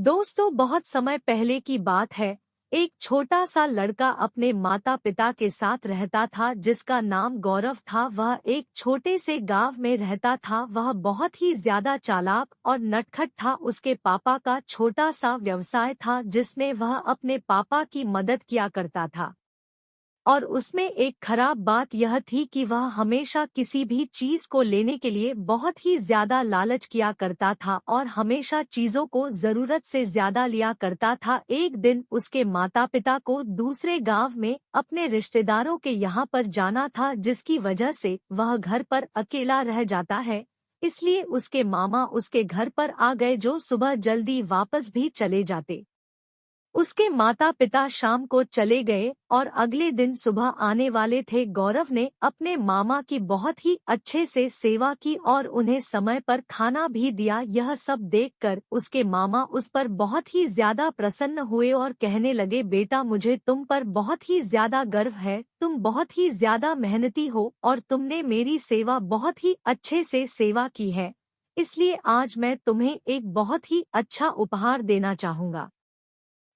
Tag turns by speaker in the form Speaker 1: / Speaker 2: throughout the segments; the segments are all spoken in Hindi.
Speaker 1: दोस्तों, बहुत समय पहले की बात है। एक छोटा सा लड़का अपने माता पिता के साथ रहता था जिसका नाम गौरव था। वह एक छोटे से गांव में रहता था। वह बहुत ही ज्यादा चालाक और नटखट था। उसके पापा का छोटा सा व्यवसाय था जिसमें वह अपने पापा की मदद किया करता था। और उसमें एक खराब बात यह थी कि वह हमेशा किसी भी चीज को लेने के लिए बहुत ही ज्यादा लालच किया करता था और हमेशा चीजों को जरूरत से ज्यादा लिया करता था। एक दिन उसके माता पिता को दूसरे गांव में अपने रिश्तेदारों के यहाँ पर जाना था, जिसकी वजह से वह घर पर अकेला रह जाता है। इसलिए उसके मामा उसके घर पर आ गए, जो सुबह जल्दी वापस भी चले जाते। उसके माता पिता शाम को चले गए और अगले दिन सुबह आने वाले थे। गौरव ने अपने मामा की बहुत ही अच्छे से सेवा की और उन्हें समय पर खाना भी दिया। यह सब देखकर उसके मामा उस पर बहुत ही ज्यादा प्रसन्न हुए और कहने लगे, बेटा, मुझे तुम पर बहुत ही ज्यादा गर्व है। तुम बहुत ही ज्यादा मेहनती हो और तुमने मेरी सेवा बहुत ही अच्छे से सेवा की है। इसलिए आज मैं तुम्हें एक बहुत ही अच्छा उपहार देना चाहूँगा।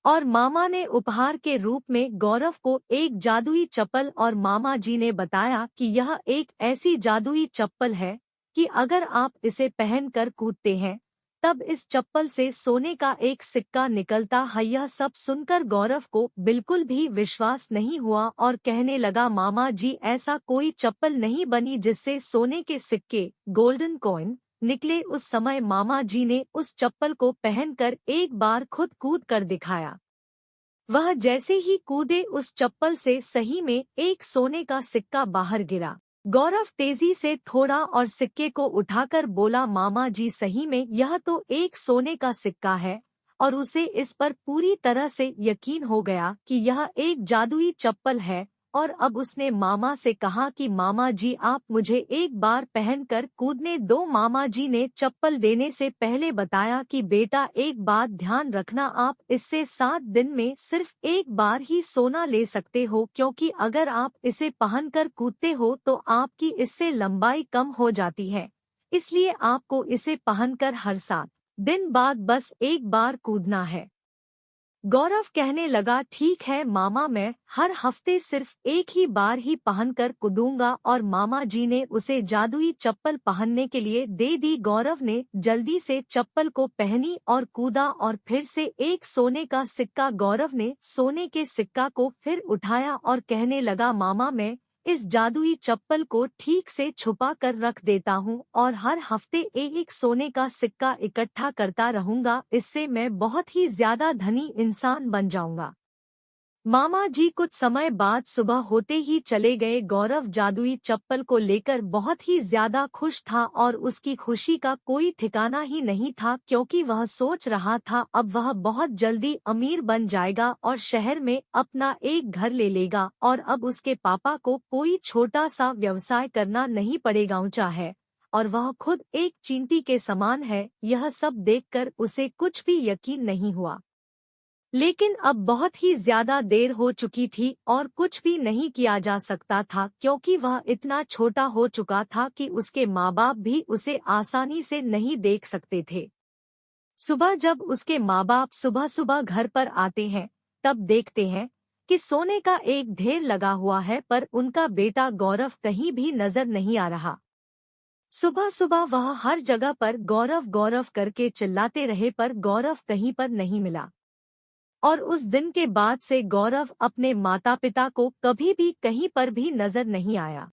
Speaker 1: और मामा ने उपहार के रूप में गौरव को एक जादुई चप्पल, और मामा जी ने बताया कि यह एक ऐसी जादुई चप्पल है कि अगर आप इसे पहनकर कूदते हैं तब इस चप्पल से सोने का एक सिक्का निकलता है। यह सब सुनकर गौरव को बिल्कुल भी विश्वास नहीं हुआ और कहने लगा, मामा जी, ऐसा कोई चप्पल नहीं बनी जिससे सोने के सिक्के, गोल्डन कॉइन, निकले। उस समय मामा जी ने उस चप्पल को पहनकर एक बार खुद कूद कर दिखाया। वह जैसे ही कूदे, उस चप्पल से सही में एक सोने का सिक्का बाहर गिरा। गौरव तेजी से थोड़ा और सिक्के को उठाकर बोला, मामा जी, सही में यह तो एक सोने का सिक्का है। और उसे इस पर पूरी तरह से यकीन हो गया कि यह एक जादुई चप्पल है। और अब उसने मामा से कहा कि मामा जी, आप मुझे एक बार पहनकर कूदने दो। मामा जी ने चप्पल देने से पहले बताया कि बेटा, एक बात ध्यान रखना, आप इससे 7 दिन में सिर्फ एक बार ही सोना ले सकते हो, क्योंकि अगर आप इसे पहनकर कूदते हो तो आपकी इससे लंबाई कम हो जाती है। इसलिए आपको इसे पहनकर हर 7 दिन बाद बस एक बार कूदना है। गौरव कहने लगा, ठीक है मामा, मैं हर हफ्ते सिर्फ एक ही बार ही पहनकर कूदूंगा। और मामा जी ने उसे जादुई चप्पल पहनने के लिए दे दी। गौरव ने जल्दी से चप्पल को पहनी और कूदा, और फिर से एक सोने का सिक्का। गौरव ने सोने के सिक्का को फिर उठाया और कहने लगा, मामा, मैं इस जादुई चप्पल को ठीक से छुपा कर रख देता हूँ और हर हफ्ते एक सोने का सिक्का इकट्ठा करता रहूंगा। इससे मैं बहुत ही ज्यादा धनी इंसान बन जाऊंगा। मामा जी कुछ समय बाद सुबह होते ही चले गए। गौरव जादुई चप्पल को लेकर बहुत ही ज्यादा खुश था और उसकी खुशी का कोई ठिकाना ही नहीं था, क्योंकि वह सोच रहा था अब वह बहुत जल्दी अमीर बन जाएगा और शहर में अपना एक घर ले लेगा और अब उसके पापा को कोई छोटा सा व्यवसाय करना नहीं पड़ेगा। ऊंचा है और वह खुद एक चींटी के समान है। यह सब देखकर उसे कुछ भी यकीन नहीं हुआ। लेकिन अब बहुत ही ज्यादा देर हो चुकी थी और कुछ भी नहीं किया जा सकता था, क्योंकि वह इतना छोटा हो चुका था कि उसके माँ बाप भी उसे आसानी से नहीं देख सकते थे। सुबह जब उसके माँ बाप सुबह सुबह घर पर आते हैं तब देखते हैं कि सोने का एक ढेर लगा हुआ है, पर उनका बेटा गौरव कहीं भी नजर नहीं आ रहा। सुबह सुबह वह हर जगह पर गौरव गौरव करके चिल्लाते रहे, पर गौरव कहीं पर नहीं मिला। और उस दिन के बाद से गौरव अपने माता पिता को कभी भी कहीं पर भी नजर नहीं आया।